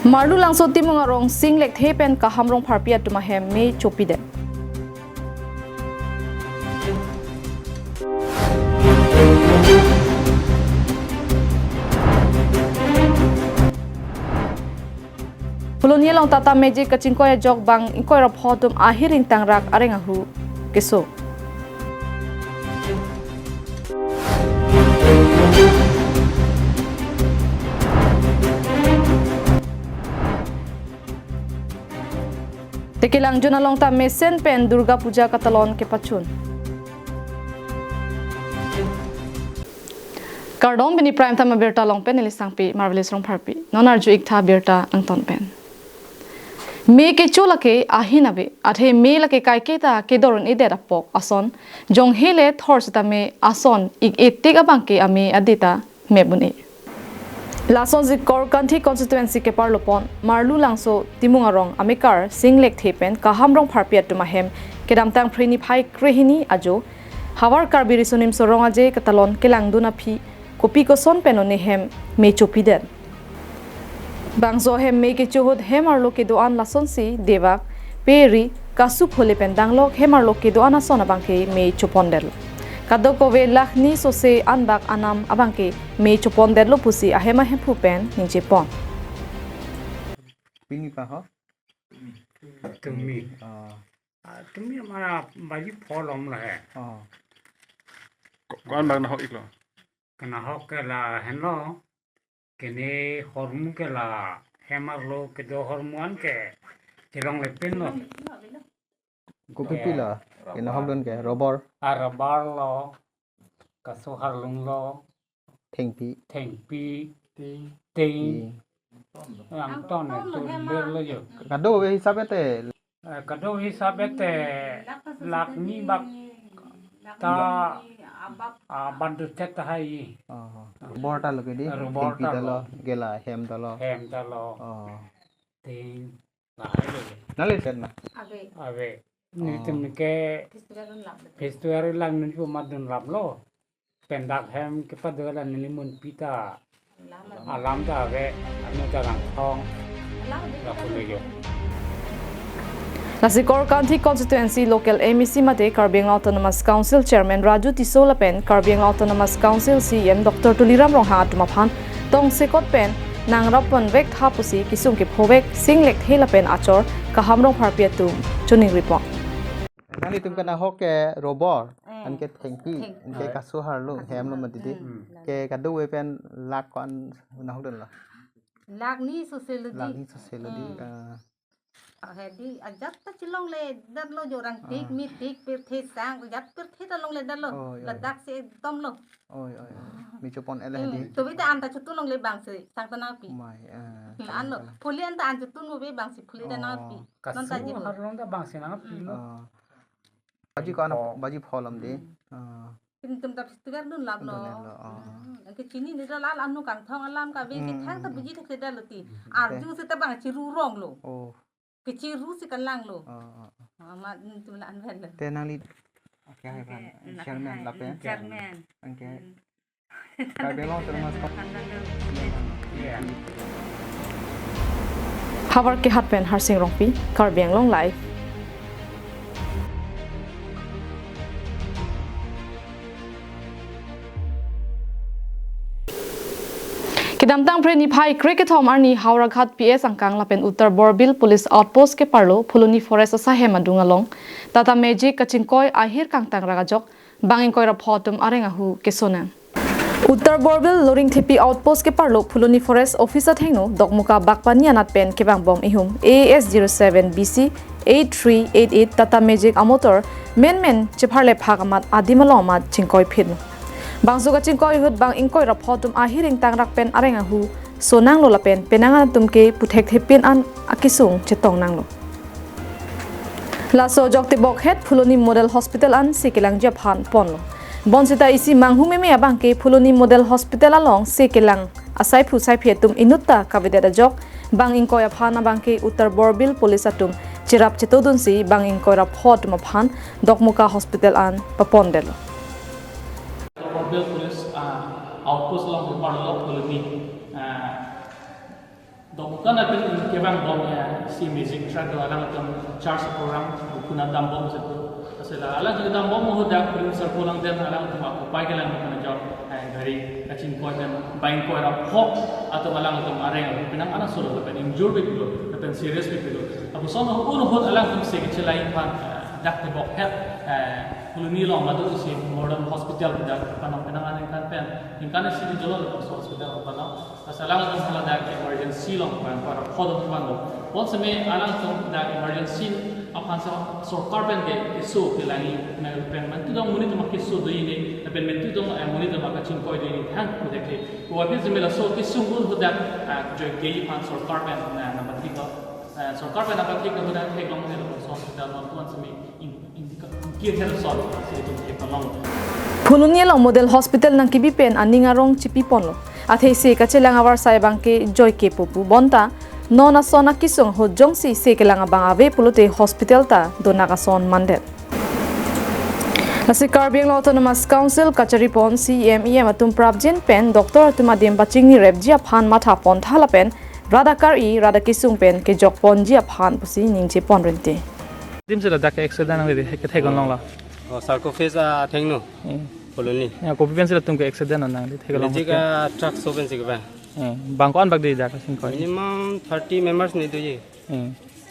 Marlu langso timung arong singlek thepen ka hamrong pharpia tuma hem me chopi de. Polonia long tata meje kachingkoya jog bang ingkoy rap hotum ahiring tangrak arengahu keso. Tekilang juna long ta mesen pen Durga Puja katalon ke pachun. Kardom bini prime time berta long pen elisang pi marvelous rong pharpi. Nonar ju ikta berta angton pen. Me ke chola ke ahinabe athe me la ke kai ke ta ke doron ide rapok ason jong hele thor sita me ason ik etik abang ke ame adita mebune. Lason zi kor kanthi constituency ke parlopon Marlu langso timung arong amikar singlek thepen kahamrong pharpia tumahem kedam tang phrini phai krehini ajo hawar karbi risonim sorong aje katalon kelang duna phi kopi ko son penone hem me chopi den bangzo hem me ke chohod hemarlo ke doan lason si devak peri kasu phole pen danglok hemarlo ke doan asona bangke me chopondel kadokove lakhni sose anbak anam abangke me chopondel lo pusi ahema hempu pen ninje pon Pini pa ho? तुम्ही मला माझी फॉल ऑमला है कौन बाग ना हो इकलो कना हो केला हेलो केने हॉर्मोन केला हेमर लो के दो हॉर्मोन के चिरंग ले pin low Kopi pila, kena hok ke robor, रबार लो कसो हर लुंग लो tengpi, थेंपी ती ang ton ne to ler lo yo kado we hisabe te, kado hisabe te lakni bak ta bandu tet hai robor ta loke di, Robor tengpi ta ta lo. lo, gela hem ta lo, hem ta lo ting lahai lo nale sen na, ave ni tum ke festival lang ni ko madun lap lo pendak hem ke padela ni mun pita alam ta ave anu ta rang thong la ko yo Lasikor County Constituency Local MEC Mate Karbiang Autonomous Council Chairman Raju Tisola Pen Karbiang Autonomous Council CM Dr. Tuliram Rongha Tumaphan Tong Sekot Pen Nang Rapon Vek Thapusi Kisung Kip Hovek Singlek Hela Pen Achor Kahamrong Pharpiatum Chuning Report nale tum kena hok ke robor, an ke tengpi, an ke kasu har lo, hem lo mati di, ke kado we pen lak kon na hok den lo, Lagni sociology. lagi soselo di, Hedi ajat ta chilong le dan lo jorang tik mi tik per the sang ajat per the ta long le dan lo ladak se tom lo oi, mi chopon ele di, to bi ta an ta chutun long le bang se sang ta na pi mai, an lo phuli an ta an chutun mo be bang se phuli ta na pi non ta je har long da bang se na pi lo baji kon baji pholam di, tin tum ta stigar dun lab lo ke chini ni da la anu kan thong alam ka be ke thang ta buji thek da lo ti arju se ta bang chi ru rong lo oh, ke chi ru se kan lang lo ma tum la an ven lo te nang li, okay hai pan, chairman la pen, chairman angke, Karbiang Autonomous Hawar ke hat pen Harsing Rongpi Karbiang Long Live Kidamtang preni phai cricket home arni Haurakhat PS angkang lapen Uttar Borbil Police Outpost ke parlo Pholoni Forest asa hema dungalong tata magic kachingkoi ahir kangtang ragajok bangin koi raphotum arengahu kesonan Uttar Borbil Loring Thipi Outpost ke parlo Pholoni Forest Officer thengno dokmuka bakpani anat pen kebang bom ihum AS07 BC 8388 tata magic amotor men chepharle phagamat adimalomat chingkoi phin Bangso ka chingkoi hut bang ingkoi raphotum ahiring tangrak pen arengahu sonang lo lapen penangan tumke puthek thepin an akisung chetong nanglo Laso jokte bokhet Pholoni Model Hospital an Sekelang Japhan ponlo Bonsita isi manghume me abangke Pholoni Model Hospital along Sekelang asai phusai phetum inutta kavideda jok bang ingkoi aphana bangke Uttar Borbil Police atum chirap chetodun si bang ingkoi raphotum aphan dokmuka Hospital an papondelo Borbil Police outpost lang parlo Pholoni ดอกมุก Bukan ada kebang bom ya si music track do alang atom charge program kuna dam bom setu. Asela alang juga dam bom muda producer pulang dan alang atom aku pai kelang kana job dari kacin ko dan bain ko era hop atau alang atom areng pinang anak solo tapi injure begitu tapi serious begitu. Abu sono uno hot alang atom se kecelain pan dak te bok het koloni long madu si modern hospital dak panang penanganan kan pen ingkana si jolo hospital panang asalang atom hala dak emergency long pan para khodo pango once me alang atom dak emergency apan sa sarkar pen ke isu ke lagi na pen man tu dong muni tu mak isu do ini pen men tu dong muni tu mak chin koi do ini than ko dekhe ko abi zimela so ke sungul hudak jo ge pan sarkar pen na matri ko sarkar pen apa ke ko dak ke long ne hospital non tuan semi Phulunia long model hospital nang kibi pen aningarong chipi ponlo athei se kachelang awar sai bangke joy ke popu bonta nona sona kisung ho jongsi se kelang abang ave pulute hospital ta donaka son mandet Nasi Karbiang Autonomous Council kachari pon CMEM atum prabjen pen Dr. Tumadim Bachingni Repjia Phan Matha pon thala pen Radakar I Radakisung pen ke jok pon jia phan pusi ningche pon rente Dim sila dak accident ang ke thegon long la sarcophagus thengno koloni ya ko pipen sila tum ke accident ang de thegon long jiga truck soben sigba bangkon bag de dak sin ko minimum 30 members ni do ye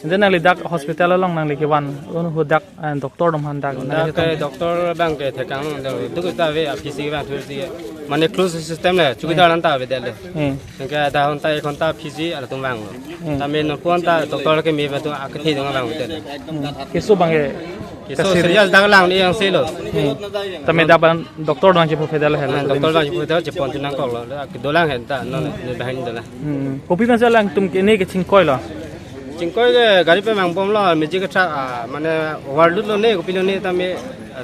then nang dak hospital long nang ke wan un hu dak doctor dom han dak ke doctor bang ke thekang do ta ve apc bang thursi mane close system le chukida lan ta ve de le ke da hon ta ekon ta pc ala tum bang ta men pon ta doctor ke me ba tu ak thi dong bang de ke so bang so serious dak lang ni yang se lo tame da ban doctor dong je profedal hel doctor bang ju da je pon tin ko lo ke do lang hen ta no ne ba hin de la ko pipen sila lang tum ke ne ke ching koi lo चिंकोय के गाड़ी पे मांग बम लो म्यूजिक का माने वर्ल्ड लो ने कोपिलो ने तमे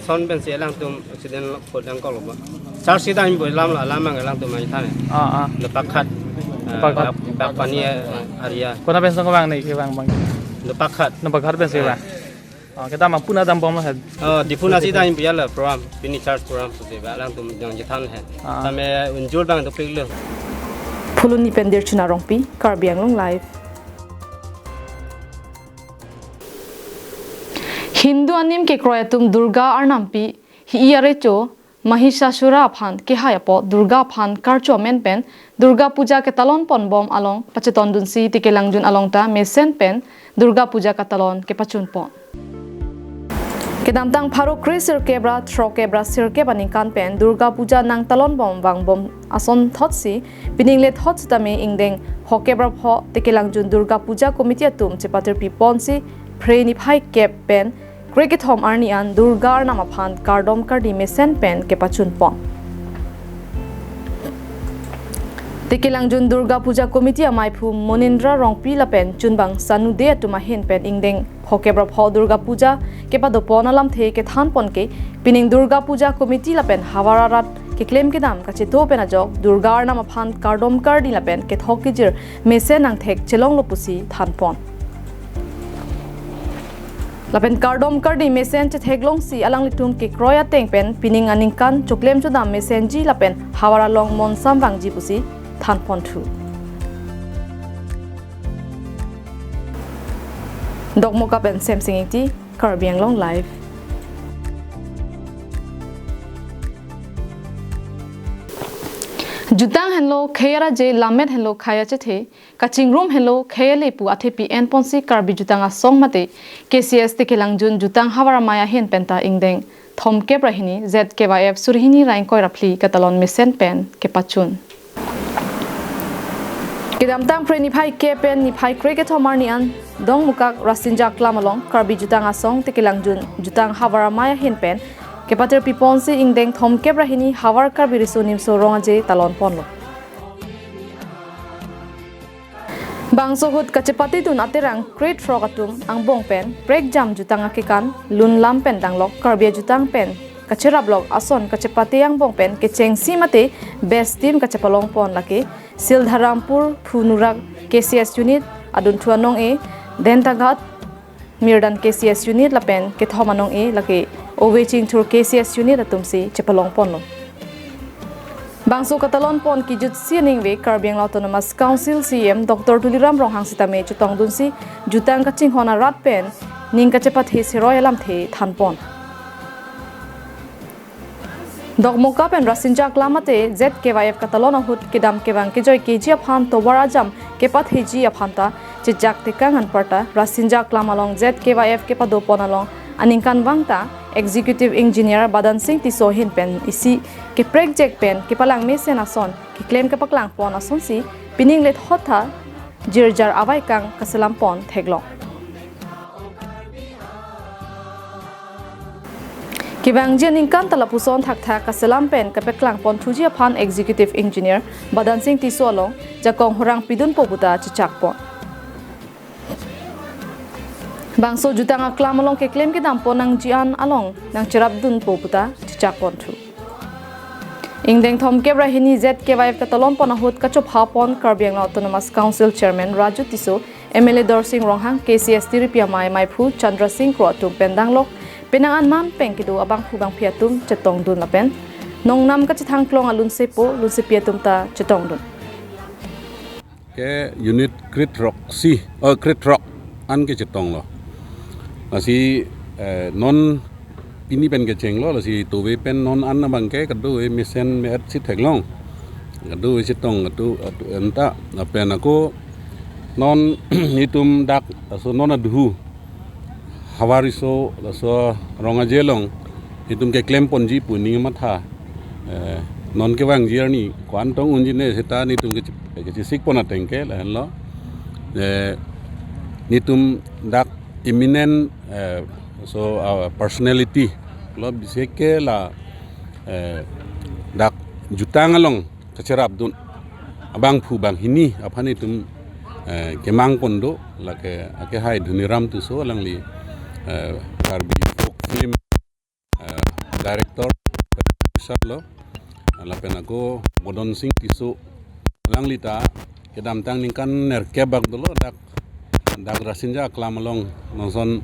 सन पेन से लांग तुम एक्सीडेंट को लांग को लो चार सीधा हम बोल लाम मांग लांग तुम आई थाने le pakhat pak pani area kona pen song bang nei ke bang le pakhat no pakhat pen se bang kita mang puna dam bom lo het difuna sida im bial program pini charge program se ba lang tum jang jitan he tame unjul bang to piglo Phuluni pendir chuna rongpi Karbiang long live Hindu anim ke kroyatum Durga arnampi hi iarecho Mahishasura phan ke hayapo Durga phan karcho men pen Durga puja ke talon pon bom along pacheton dunsi tikelangjun alongta mesen pen Durga puja ka talon ke pachun pon Kedamtang pharo krisir kebra thro kebra sir ke baning kan pen Durga puja nang talon bom wang bom ason thotsi piningle thot tame ingdeng hokebra pho tikelangjun Durga puja committee atum chepater pi ponsi phreni phai kep pen Cricket home arnian Durgar namaphan kardom kardi mesen pen ke pachun pon Tikilangjun Durga Puja Committee amai phu Monindra rongpi la pen chunbang sanude atuma hin pen ingdeng hokebra pho Durga Puja ke pa dopon alam the ke than pon ke pining Durga Puja Committee la pen hawararat ke claim ke dam ka che to pen ajok Durgar namaphan kardom kardi la pen ke thokijir mesen nang thek chelong lo pusi than pon Lapen kardom kardi mesen che theglong si alang litum ke kroya teng pen pining aning kan choklem chodam mesen ji lapen hawara long mon sambang ji pusi than pon thu Dogmoka pen Samsung ti Karbiang long live Jutang hello khayara je lamet hello khaya che the kaching room hello khayale pu athe pi en ponsi karbi jutanga song mate KCS te kelangjun jutang hawara maya hen penta ingdeng thom ke brahini ZKYF surhini rain koi rapli katalon mesen pen ke pachun Kedamtang preni phai ke pen ni phai cricket homar ni an dong mukak rasinja klamalong karbi jutanga song te kelangjun jutang hawara maya hen pen Kepater piponsi ingdeng thom kebrahini hawar karbi risonim so rongaje talon ponlo Bangso hut kachepati tun aterang crate frogatum ang bong pen break jam jutang akikan lun lam pen danglok karbi jutang pen kachera blok ason kachepati ang bong pen ke chengsi mate best team kachepalong pon lake Sildharampur Phunurak KCS unit adun thuanong e dentagat mirdan KCS unit lapen ke thomanong e lake Oveching thur KCS unit atumsi chepalong ponlo Bangso Katalon pon ki jut sianing ve Karbiang Autonomous Council CM Dr. Tuliram Ronghang Sitame chutong dunsi jutang kaching hona rat pen ning kachepat he seroy alam the than pon. Dok moka pen rasinjak lamate ZKYF Katalon hut kedam kebang kejoy keji aphan to warajam kepat heji aphanta chijak tekangan parta rasinjak lamalong ZKYF kepado ponalong aningkan bangta Executive Engineer Badan Singh Tisohin pen isi ke project pen ke palang mesen ason ke claim ke paklang pon ason si pining let hotha jirjar awai kang kaselam pon theglong. Kibang jening kan talapuson thak kaselam pen ke paklang pon thuji aphan Executive Engineer Badan Singh Tisolong jakong horang pidun poputa chichak pon. Bangso jutang aklam along ke claim ke dampo nang jian along nang cerap dun poputa cicak pontu. Ingdeng thom kebra hini ZKYF Katalon ponahut kachop hapon Karbiang Autonomous Council Chairman Raju Tiso MLA Dor Singh Ronghang KCST Ripia Mai Phu Chandra Singh Kroatum Pendanglok penangan mam pengkido abang hu bang piatum cetong dun lapen nong nam ka chithang klong alun sepo lun se piatum ta cetong dun. Ke unit Crit Rock an ke cetong lo. Masih non pini pen ke ceng lo masih tuwe pen non an na bangke kadu mesen me at sit heglong kadu sitong kadu enta apen aku non nitum dak so non adhu hawariso so ronga jelong nitum ke klem ponji puni matha non ke wang jerni kwan tong unjine sita nitum ke sik pona tengke la lo nitum dak eminent personality lo biseke la dak jutang along kacerap dun abang phu bang hini apani tum kemang pondo la ke hai Dhuniram tu so lang li Karbi folk film director producer lo la penako Bodon Singh Tiso lang li ta kedam tang ningkan ner kebak dolo dak rasinja aklam along nonson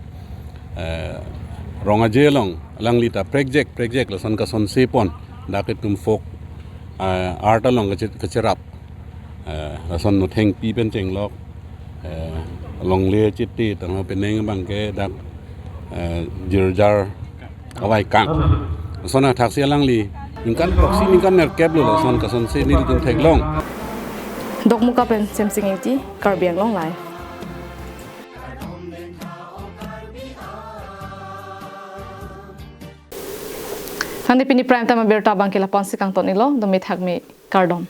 ronga jelong lang lita project lason kason sepon daket tum folk art along kacerap lason no theng pi pen cheng lok long le chiti tang peneng bangke dak jirjar awai kang sona thaksi lang li ingkan proxy ingkan ner keb lo lason kason se ni tum theglong Dok muka pen semsing iti Karbiang long lai. Hani pini prime time berta bangkila ponsi kang ton ilo domit hagmi kardom.